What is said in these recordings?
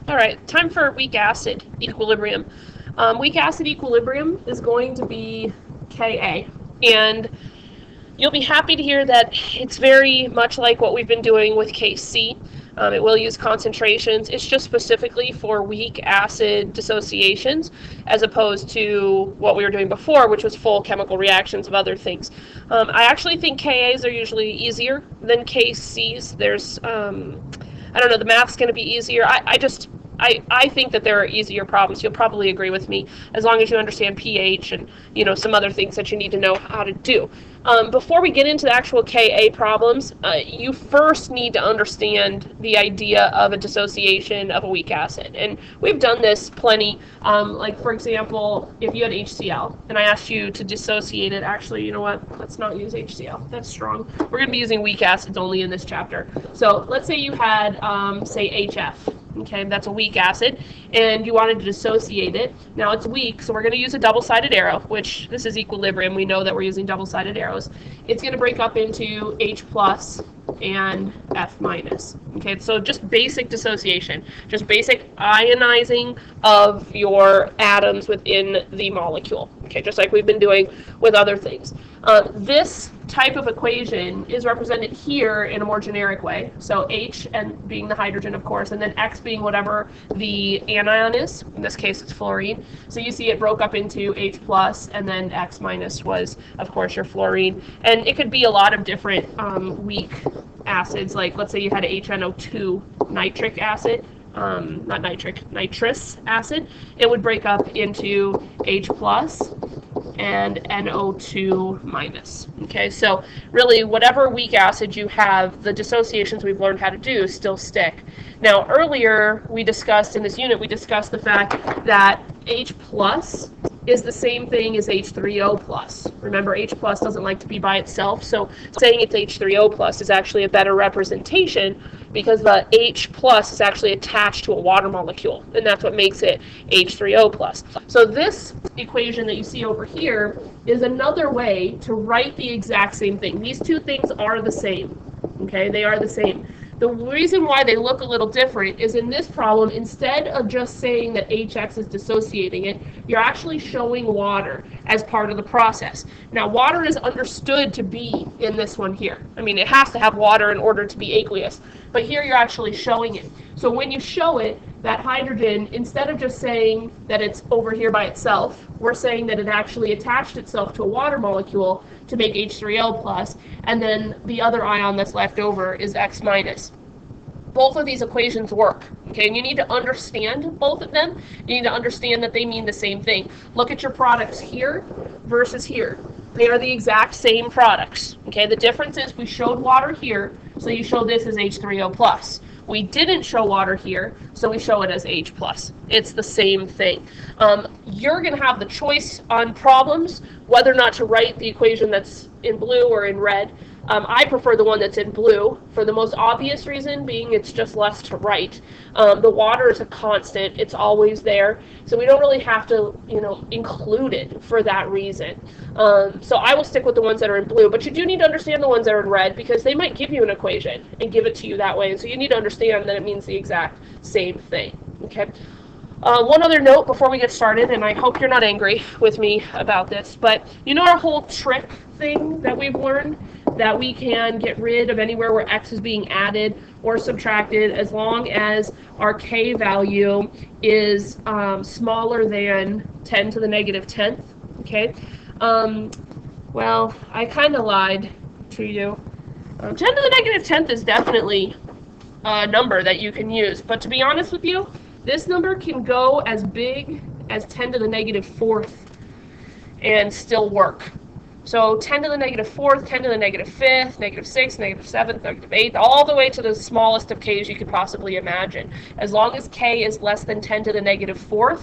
All right, time for weak acid equilibrium. Weak acid equilibrium is going to be Ka, and you'll be happy to hear that it's very much like what we've been doing with Kc. It will use concentrations. It's just specifically for weak acid dissociations as opposed to what we were doing before, which was full chemical reactions of other things. I actually think Kas are usually easier than Kcs. There's, I don't know, the math's going to be easier. I think that there are easier problems. You'll probably agree with me, as long as you understand pH and some other things that you need to know how to do. Before we get into the actual Ka problems, you first need to understand the idea of a dissociation of a weak acid. And we've done this plenty. Like, for example, if you had HCl and I asked you to dissociate it, actually, you know what? Let's not use HCl. That's strong. We're going to be using weak acids only in this chapter. So let's say you had, say, HF. Okay, that's a weak acid, and you wanted to dissociate it. Now it's weak, so we're going to use a double-sided arrow, which this is equilibrium. We know that we're using double-sided arrows. It's going to break up into H plus and F minus. Okay, so just basic dissociation, just basic ionizing of your atoms within the molecule. Okay, just like we've been doing with other things. This type of equation is represented here in a more generic way. So H and being the hydrogen, of course, and then X being whatever the anion is. In this case, it's fluorine. So you see it broke up into H plus, and then X minus was, of course, your fluorine. And it could be a lot of different weak acids. Like, let's say you had HNO2 nitric acid. Not nitric, nitrous acid. It would break up into H plus and NO2 minus. Okay, so really whatever weak acid you have, the dissociations we've learned how to do still stick. Now earlier we discussed in this unit, we discussed the fact that H plus is the same thing as H3O plus. Remember, H plus doesn't like to be by itself, so saying it's H3O plus is actually a better representation because the H plus is actually attached to a water molecule, and that's what makes it H3O plus. So this equation that you see over here is another way to write the exact same thing. These two things are the same, okay? They are the same. The reason why they look a little different is in this problem, instead of just saying that HX is dissociating it, you're actually showing water as part of the process. Now, water is understood to be in this one here. I mean, it has to have water in order to be aqueous, but here you're actually showing it. So when you show it, that hydrogen, instead of just saying that it's over here by itself, we're saying that it actually attached itself to a water molecule to make H3O plus, and then the other ion that's left over is X minus. Both of these equations work, okay? And you need to understand both of them. You need to understand that they mean the same thing. Look at your products here versus here. They are the exact same products, okay? The difference is we showed water here, so you show this as H3O plus. We didn't show water here, so we show it as H plus. It's the same thing. You're going to have the choice on problems whether or not to write the equation that's in blue or in red. I prefer the one that's in blue for the most obvious reason being it's just less to write. The water is a constant. It's always there. So we don't really have to, include it for that reason. So I will stick with the ones that are in blue, but you do need to understand the ones that are in red because they might give you an equation and give it to you that way. And so you need to understand that it means the exact same thing. Okay. One other note before we get started, and I hope you're not angry with me about this, but you know our whole trick thing that we've learned? That we can get rid of anywhere where X is being added or subtracted as long as our K value is smaller than 10 to the negative 10th, okay? Well, I kind of lied to you. 10 to the negative 10th is definitely a number that you can use, but to be honest with you, this number can go as big as 10 to the negative 4th and still work. So 10 to the negative 4th, 10 to the negative 5th, negative 6th, negative 7th, negative 8th, all the way to the smallest of k's you could possibly imagine. As long as k is less than 10 to the negative 4th,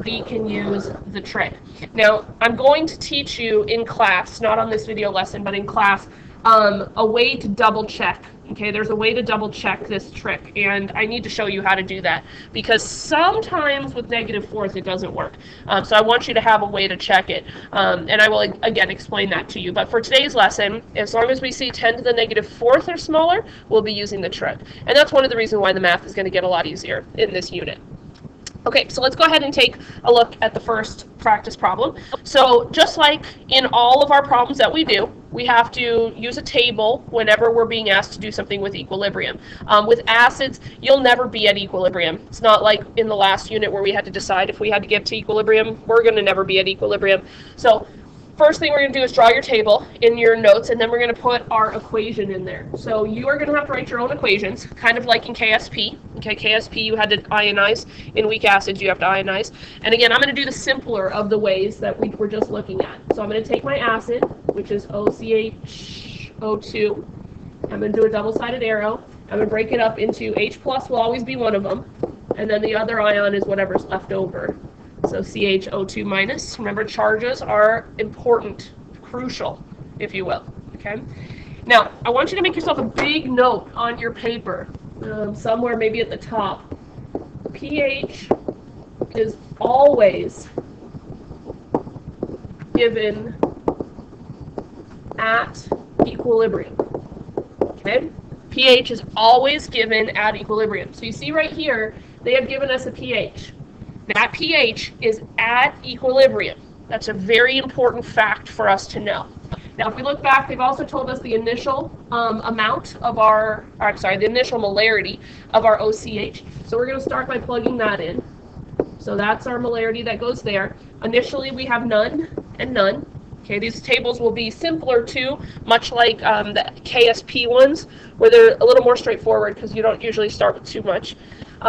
we can use the trick. Now, I'm going to teach you in class, not on this video lesson, but in class, a way to double check Okay, there's a way to double check this trick, and I need to show you how to do that because sometimes with negative fourths it doesn't work. So I want you to have a way to check it, and I will again explain that to you. But for today's lesson, as long as we see 10 to the negative fourth or smaller, we'll be using the trick. And that's one of the reasons why the math is going to get a lot easier in this unit. Okay, so let's go ahead and take a look at the first practice problem. So just like in all of our problems that we do, we have to use a table whenever we're being asked to do something with equilibrium. With acids, you'll never be at equilibrium. It's not like in the last unit where we had to decide if we had to get to equilibrium. We're going to never be at equilibrium. So first thing we're going to do is draw your table in your notes, and then we're going to put our equation in there. So you are going to have to write your own equations, kind of like in KSP. Okay, KSP you had to ionize. In weak acids you have to ionize. And again, I'm going to do the simpler of the ways that we were just looking at. So I'm going to take my acid, which is OCHO2. I'm going to do a double-sided arrow. I'm going to break it up into H plus will always be one of them, and then the other ion is whatever's left over. So CHO2 minus. Remember, charges are important, crucial, if you will. Okay. Now, I want you to make yourself a big note on your paper, somewhere maybe at the top. pH is always given at equilibrium. Okay. pH is always given at equilibrium. So you see right here, they have given us a pH. That pH is at equilibrium. That's a very important fact for us to know. Now, if we look back, they've also told us the initial amount of the initial molarity of our OCH. So we're going to start by plugging that in. So that's our molarity that goes there. Initially, we have none and none. Okay, these tables will be simpler too, much like the KSP ones, where they're a little more straightforward because you don't usually start with too much.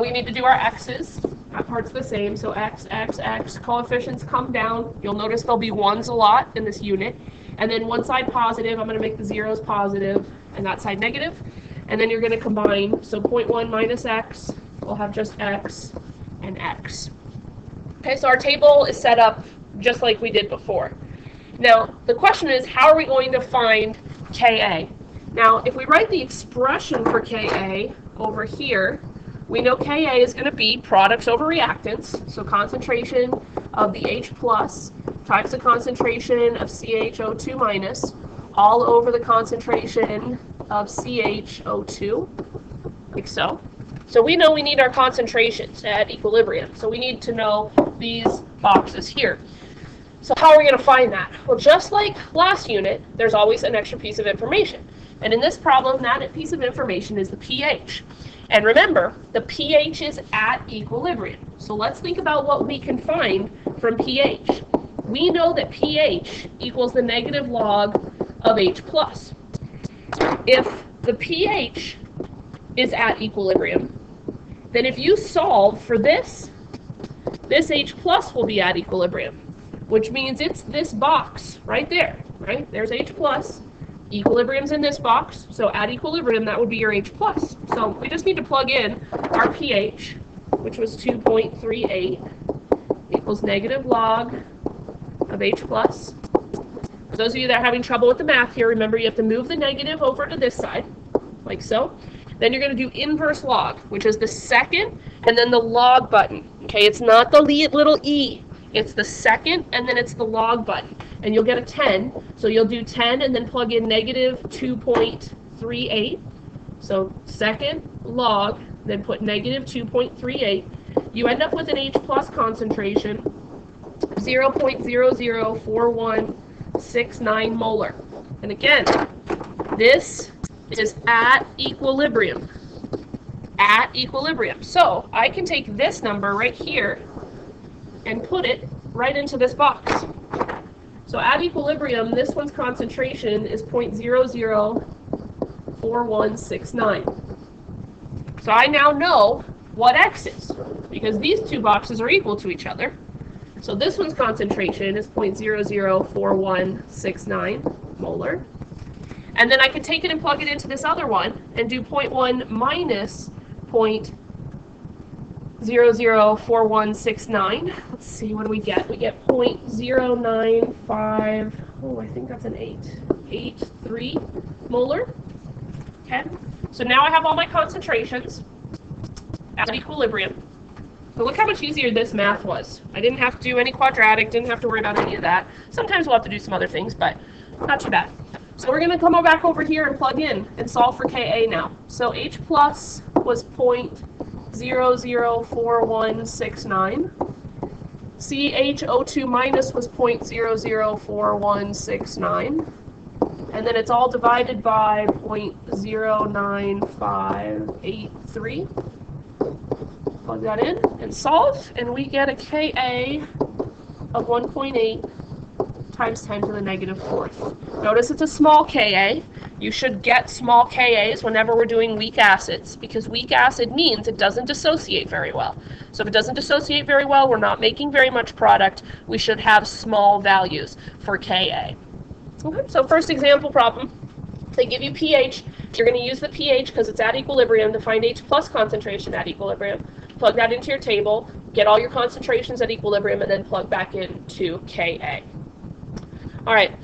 We need to do our x's. That part's the same, so x, x, x. Coefficients come down. You'll notice there'll be ones a lot in this unit. And then one side positive, I'm going to make the zeros positive, and that side negative. And then you're going to combine, so 0.1 minus x, we'll have just x and x. Okay, so our table is set up just like we did before. Now, the question is, how are we going to find Ka? Now, if we write the expression for Ka over here, we know Ka is going to be products over reactants, so concentration of the H plus times the concentration of CHO2 minus all over the concentration of CHO2, like so. So we know we need our concentrations at equilibrium, so we need to know these boxes here. So how are we going to find that? Well, just like last unit, there's always an extra piece of information. And in this problem, that piece of information is the pH. And remember, the pH is at equilibrium. So let's think about what we can find from pH. We know that pH equals the negative log of H plus. If the pH is at equilibrium, then if you solve for this H plus will be at equilibrium, which means it's this box right there, right? There's H plus. Equilibrium's in this box, so at equilibrium, that would be your H plus. So we just need to plug in our pH, which was 2.38, equals negative log of H plus. For those of you that are having trouble with the math here, remember you have to move the negative over to this side, like so. Then you're going to do inverse log, which is the second, and then the log button. Okay, it's not the little e. It's the second, and then it's the log button. And you'll get a 10. So you'll do 10 and then plug in negative 2.38. So second log, then put negative 2.38. You end up with an H plus concentration, 0.004169 molar. And again, this is at equilibrium. At equilibrium. So I can take this number right here and put it right into this box. So at equilibrium, this one's concentration is 0.004169. So I now know what X is, because these two boxes are equal to each other. So this one's concentration is 0.004169 molar. And then I can take it and plug it into this other one and do 0.1 minus 0.004169. Let's see, what do we get? We get 0.095, oh, I think that's an 83 molar. Okay, So now I have all my concentrations at equilibrium. But look how much easier this math was. I didn't have to do any quadratic, didn't have to worry about any of that. Sometimes we'll have to do some other things, but not too bad. So we're going to come back over here and plug in and solve for Ka now. So H plus was 0.004169. CHO2 minus was 0.004169. And then it's all divided by 0.09583. Plug that in and solve, and we get a Ka of 1.8 times 10 to the negative fourth. Notice it's a small Ka. You should get small Kas whenever we're doing weak acids, because weak acid means it doesn't dissociate very well. So if it doesn't dissociate very well, we're not making very much product. We should have small values for Ka. Okay, so first example problem. They give you pH. You're going to use the pH because it's at equilibrium to find H plus concentration at equilibrium. Plug that into your table, get all your concentrations at equilibrium, and then plug back into Ka. All right,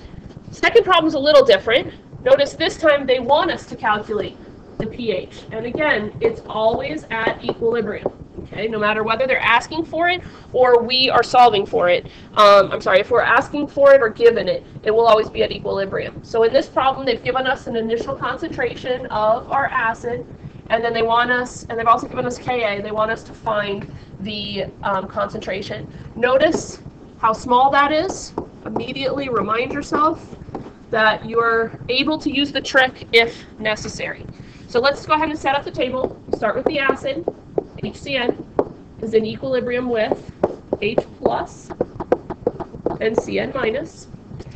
second problem's a little different. Notice this time they want us to calculate the pH. And again, it's always at equilibrium. Okay, no matter whether they're asking for it or we are solving for it. If we're asking for it or given it, it will always be at equilibrium. So in this problem, they've given us an initial concentration of our acid, and then they want us, and they've also given us Ka, they want us to find the concentration. Notice how small that is. Immediately remind yourself that you're able to use the trick if necessary. So let's go ahead and set up the table. Start with the acid. HCN is in equilibrium with H plus and Cn minus.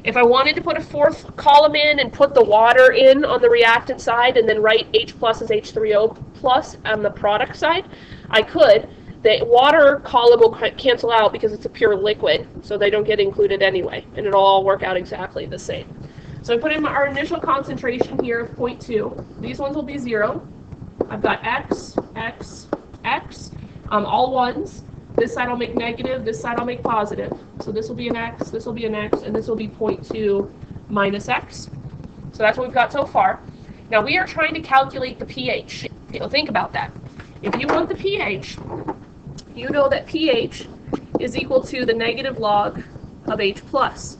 If I wanted to put a fourth column in and put the water in on the reactant side and then write H plus as H3O plus on the product side, I could. The water column will cancel out because it's a pure liquid, so they don't get included anyway, and it'll all work out exactly the same. So I put in our initial concentration here of 0.2. These ones will be 0. I've got X, X, X, all ones. This side I'll make negative, this side I'll make positive. So this will be an X, this will be an X, and this will be 0.2 minus X. So that's what we've got so far. Now we are trying to calculate the pH. So think about that. If you want the pH, you know that pH is equal to the negative log of H plus.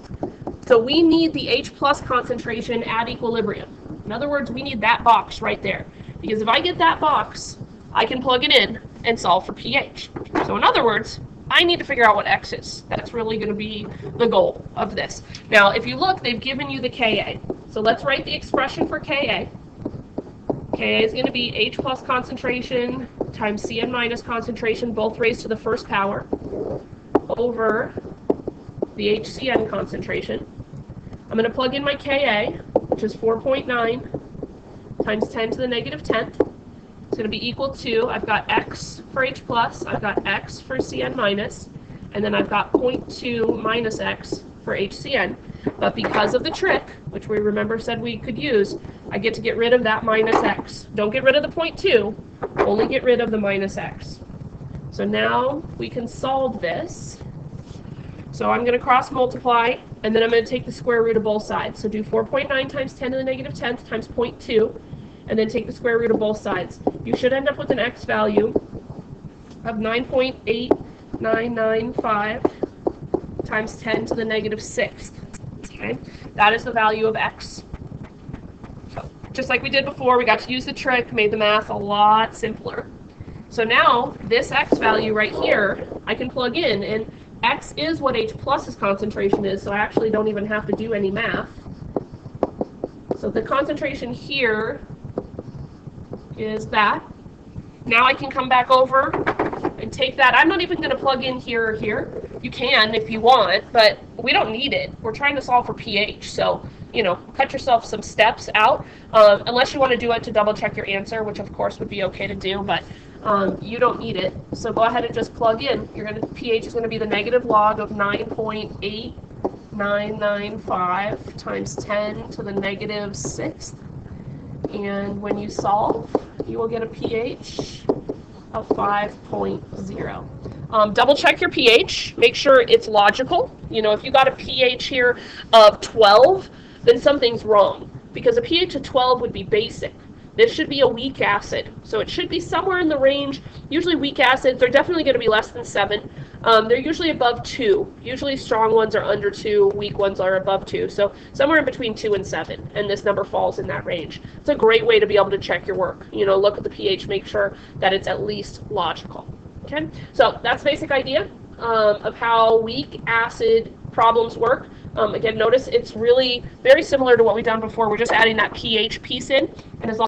So we need the H plus concentration at equilibrium. In other words, we need that box right there. Because if I get that box, I can plug it in and solve for pH. So in other words, I need to figure out what X is. That's really going to be the goal of this. Now, if you look, they've given you the Ka. So let's write the expression for Ka. Ka is going to be H plus concentration times Cn minus concentration, both raised to the first power, over the HCN concentration. I'm going to plug in my Ka, which is 4.9 times 10 to the negative 10th. It's going to be equal to, I've got X for H plus, I've got X for Cn minus, and then I've got 0.2 minus X for HCN. But because of the trick, which we remember said we could use, I get to get rid of that minus X. Don't get rid of the 0.2, only get rid of the minus X. So now we can solve this. So I'm going to cross multiply, and then I'm going to take the square root of both sides. So do 4.9 times 10 to the negative 10th times 0.2, and then take the square root of both sides. You should end up with an X value of 9.8995 times 10 to the negative 6th. Okay, that is the value of X. So just like we did before, we got to use the trick, made the math a lot simpler. So now this X value right here, I can plug in, and X is what H plus's concentration is, so I actually don't even have to do any math. So the concentration here is that. Now I can come back over and take that. I'm not even going to plug in here or here. You can if you want, but we don't need it. We're trying to solve for pH, so, you know, cut yourself some steps out, unless you want to do it to double check your answer, which of course would be okay to do, but you don't need it. So go ahead and just plug in. pH is going to be the negative log of 9.8995 times 10 to the negative 6th. And when you solve, you will get a pH of 5.0. Double check your pH. Make sure it's logical. You know, if you got a pH here of 12, then something's wrong. Because a pH of 12 would be basic. This should be a weak acid. So it should be somewhere in the range. Usually weak acids are definitely going to be less than 7. They're usually above 2. Usually strong ones are under 2, weak ones are above 2. So somewhere in between 2 and 7, and this number falls in that range. It's a great way to be able to check your work. You know, look at the pH, make sure that it's at least logical. Okay, so that's the basic idea of how weak acid problems work. Again, notice it's really very similar to what we've done before. We're just adding that pH piece in, and as long